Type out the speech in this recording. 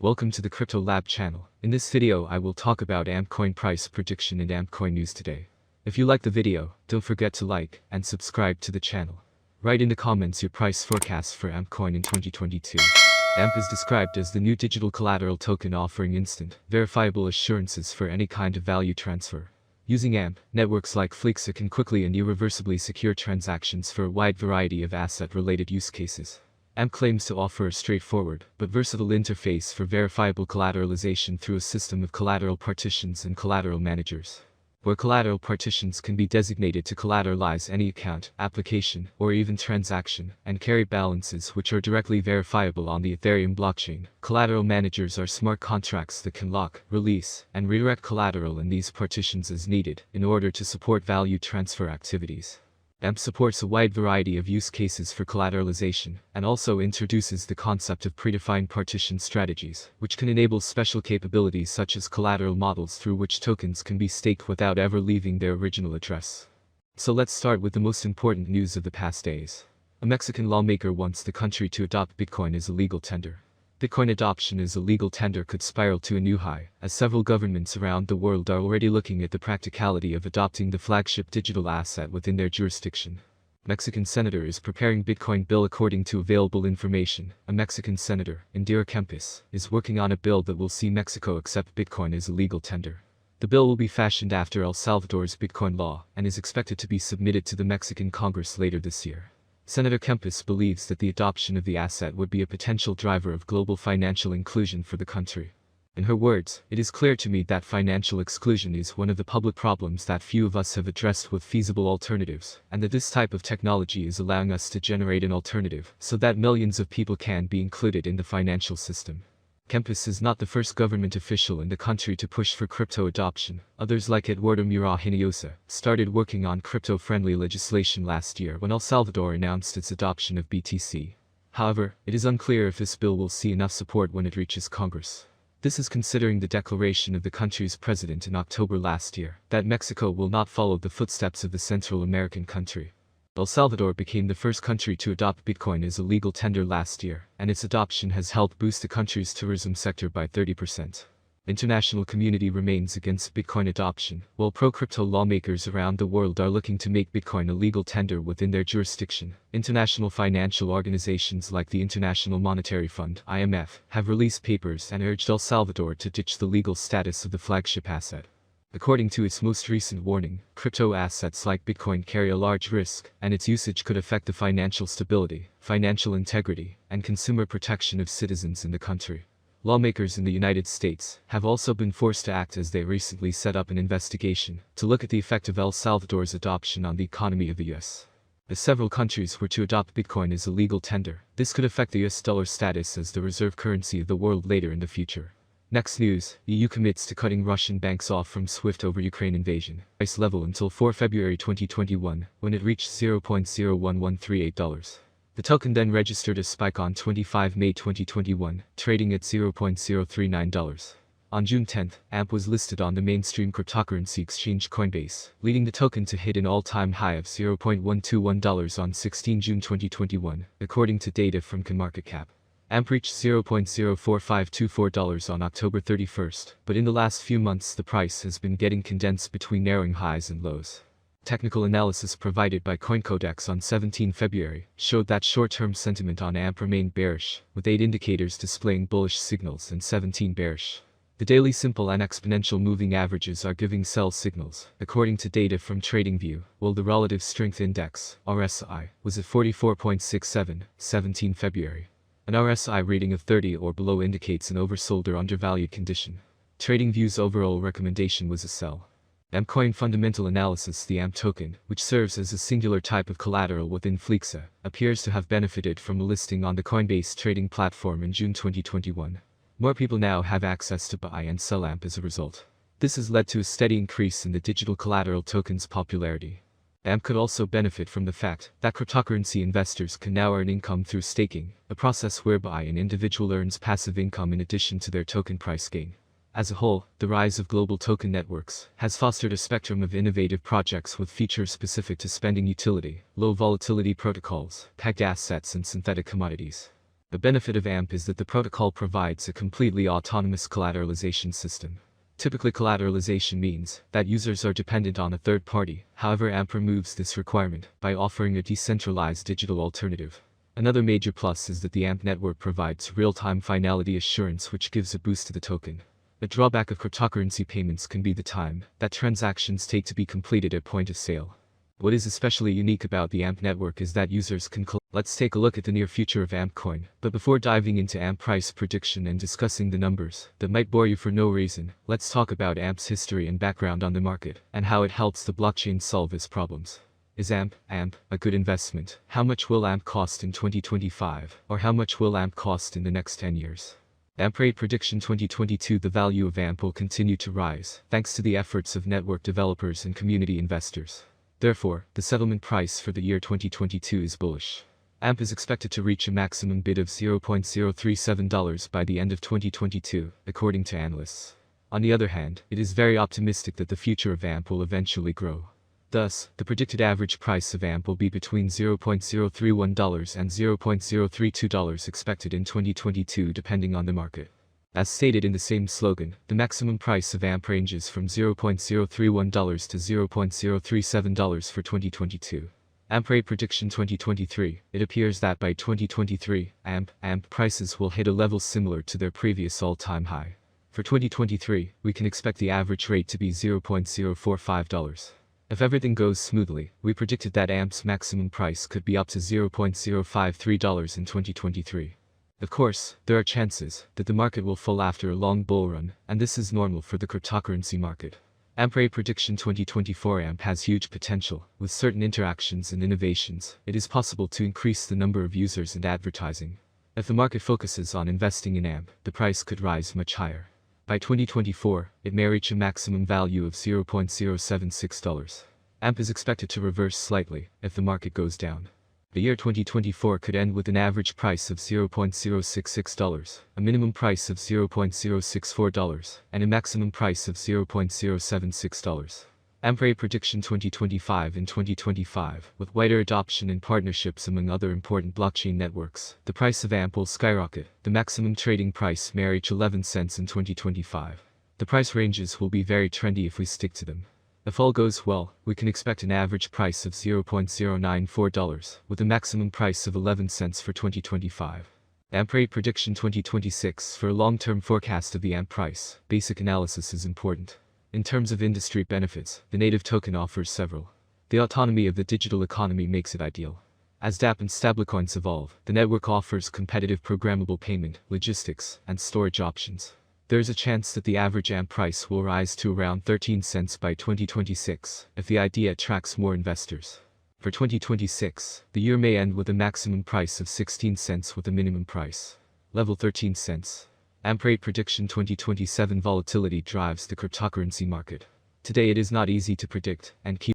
Welcome to the Crypto Lab channel. In this video I will talk about AMP coin price prediction and AMP coin news today. If you like the video, don't forget to like and subscribe to the channel. Write in the comments your price forecast for AMP coin in 2022. AMP is described as the new digital collateral token offering instant, verifiable assurances for any kind of value transfer. Using AMP, networks like Flexa can quickly and irreversibly secure transactions for a wide variety of asset-related use cases. AMP claims to offer a straightforward but versatile interface for verifiable collateralization through a system of collateral partitions and collateral managers, where collateral partitions can be designated to collateralize any account, application, or even transaction, and carry balances which are directly verifiable on the Ethereum blockchain. Collateral managers are smart contracts that can lock, release, and redirect collateral in these partitions as needed in order to support value transfer activities. AMP supports a wide variety of use cases for collateralization, and also introduces the concept of predefined partition strategies, which can enable special capabilities such as collateral models through which tokens can be staked without ever leaving their original address. So let's start with the most important news of the past days. A Mexican lawmaker wants the country to adopt Bitcoin as a legal tender. Bitcoin adoption as a legal tender could spiral to a new high, as several governments around the world are already looking at the practicality of adopting the flagship digital asset within their jurisdiction. Mexican senator is preparing Bitcoin bill. According to available information, a Mexican senator, Indira Kempis, is working on a bill that will see Mexico accept Bitcoin as a legal tender. The bill will be fashioned after El Salvador's Bitcoin law and is expected to be submitted to the Mexican Congress later this year. Senator Kempis believes that the adoption of the asset would be a potential driver of global financial inclusion for the country. In her words, "It is clear to me that financial exclusion is one of the public problems that few of us have addressed with feasible alternatives, and that this type of technology is allowing us to generate an alternative so that millions of people can be included in the financial system." Kempis is not the first government official in the country to push for crypto adoption. Others like Eduardo Mura Hinojosa started working on crypto-friendly legislation last year when El Salvador announced its adoption of BTC. However, it is unclear if this bill will see enough support when it reaches Congress. This is considering the declaration of the country's president in October last year that Mexico will not follow the footsteps of the Central American country. El Salvador became the first country to adopt Bitcoin as a legal tender last year, and its adoption has helped boost the country's tourism sector by 30%. International community remains against Bitcoin adoption, while pro-crypto lawmakers around the world are looking to make Bitcoin a legal tender within their jurisdiction. International financial organizations like the International Monetary Fund (IMF) have released papers and urged El Salvador to ditch the legal status of the flagship asset. According to its most recent warning, crypto assets like Bitcoin carry a large risk, and its usage could affect the financial stability, financial integrity, and consumer protection of citizens in the country. Lawmakers in the United States have also been forced to act as they recently set up an investigation to look at the effect of El Salvador's adoption on the economy of the US. As several countries were to adopt Bitcoin as a legal tender, this could affect the US dollar status as the reserve currency of the world later in the future. Next news, EU commits to cutting Russian banks off from SWIFT over Ukraine invasion. Price level until 4 February 2021, when it reached $0.01138. The token then registered a spike on 25 May 2021, trading at $0.039. On June 10, AMP was listed on the mainstream cryptocurrency exchange Coinbase, leading the token to hit an all-time high of $0.121 on 16 June 2021, according to data from CoinMarketCap. AMP reached $0.04524 on October 31st, but in the last few months the price has been getting condensed between narrowing highs and lows. Technical analysis provided by CoinCodex on 17 February showed that short-term sentiment on AMP remained bearish, with 8 indicators displaying bullish signals and 17 bearish. The daily simple and exponential moving averages are giving sell signals, according to data from TradingView, while the Relative Strength Index, RSI, was at 44.67, 17 February. An RSI reading of 30 or below indicates an oversold or undervalued condition. TradingView's overall recommendation was a sell. AMP Coin Fundamental Analysis. The AMP token, which serves as a singular type of collateral within Flexa, appears to have benefited from a listing on the Coinbase trading platform in June 2021. More people now have access to buy and sell AMP as a result. This has led to a steady increase in the digital collateral token's popularity. AMP could also benefit from the fact that cryptocurrency investors can now earn income through staking, a process whereby an individual earns passive income in addition to their token price gain. As a whole, the rise of global token networks has fostered a spectrum of innovative projects with features specific to spending utility, low volatility protocols, pegged assets, and synthetic commodities. The benefit of AMP is that the protocol provides a completely autonomous collateralization system. Typically, collateralization means that users are dependent on a third party. However, AMP removes this requirement by offering a decentralized digital alternative. Another major plus is that the AMP network provides real-time finality assurance, which gives a boost to the token. The drawback of cryptocurrency payments can be the time that transactions take to be completed at point of sale. What is especially unique about the AMP network is that users can Let's take a look at the near future of AMP coin. But before diving into AMP price prediction and discussing the numbers that might bore you for no reason, let's talk about AMP's history and background on the market, and how it helps the blockchain solve its problems. Is AMP a good investment? How much will AMP cost in 2025? Or how much will AMP cost in the next 10 years? AMP rate prediction 2022. The value of AMP will continue to rise, thanks to the efforts of network developers and community investors. Therefore, the settlement price for the year 2022 is bullish. AMP is expected to reach a maximum bid of $0.037 by the end of 2022, according to analysts. On the other hand, it is very optimistic that the future of AMP will eventually grow. Thus, the predicted average price of AMP will be between $0.031 and $0.032 expected in 2022, depending on the market. As stated in the same slogan, the maximum price of AMP ranges from $0.031 to $0.037 for 2022. AMP rate prediction 2023. It appears that by 2023, AMP prices will hit a level similar to their previous all-time high. For 2023, we can expect the average rate to be $0.045. If everything goes smoothly, we predicted that AMP's maximum price could be up to $0.053 in 2023. Of course, there are chances that the market will fall after a long bull run, and this is normal for the cryptocurrency market. AMP rate prediction 2024. AMP has huge potential. With certain interactions and innovations, it is possible to increase the number of users and advertising. If the market focuses on investing in AMP, the price could rise much higher. By 2024, it may reach a maximum value of $0.076. AMP is expected to reverse slightly if the market goes down. The year 2024 could end with an average price of $0.066, a minimum price of $0.064, and a maximum price of $0.076. AMP rate prediction 2025. In 2025, with wider adoption and partnerships among other important blockchain networks, the price of AMP will skyrocket. The maximum trading price may reach 11 cents in 2025. The price ranges will be very trendy if we stick to them. If all goes well, we can expect an average price of $0.094, with a maximum price of 11 cents for 2025. AMP rate prediction 2026. For a long-term forecast of the AMP price, basic analysis is important. In terms of industry benefits, the native token offers several. The autonomy of the digital economy makes it ideal. As dApp and stablecoins evolve, the network offers competitive programmable payment, logistics, and storage options. There is a chance that the average AMP price will rise to around 13 cents by 2026, if the idea attracts more investors. For 2026, the year may end with a maximum price of 16 cents with a minimum price level 13 cents. AMP rate prediction 2027. Volatility drives the cryptocurrency market. Today it is not easy to predict and keep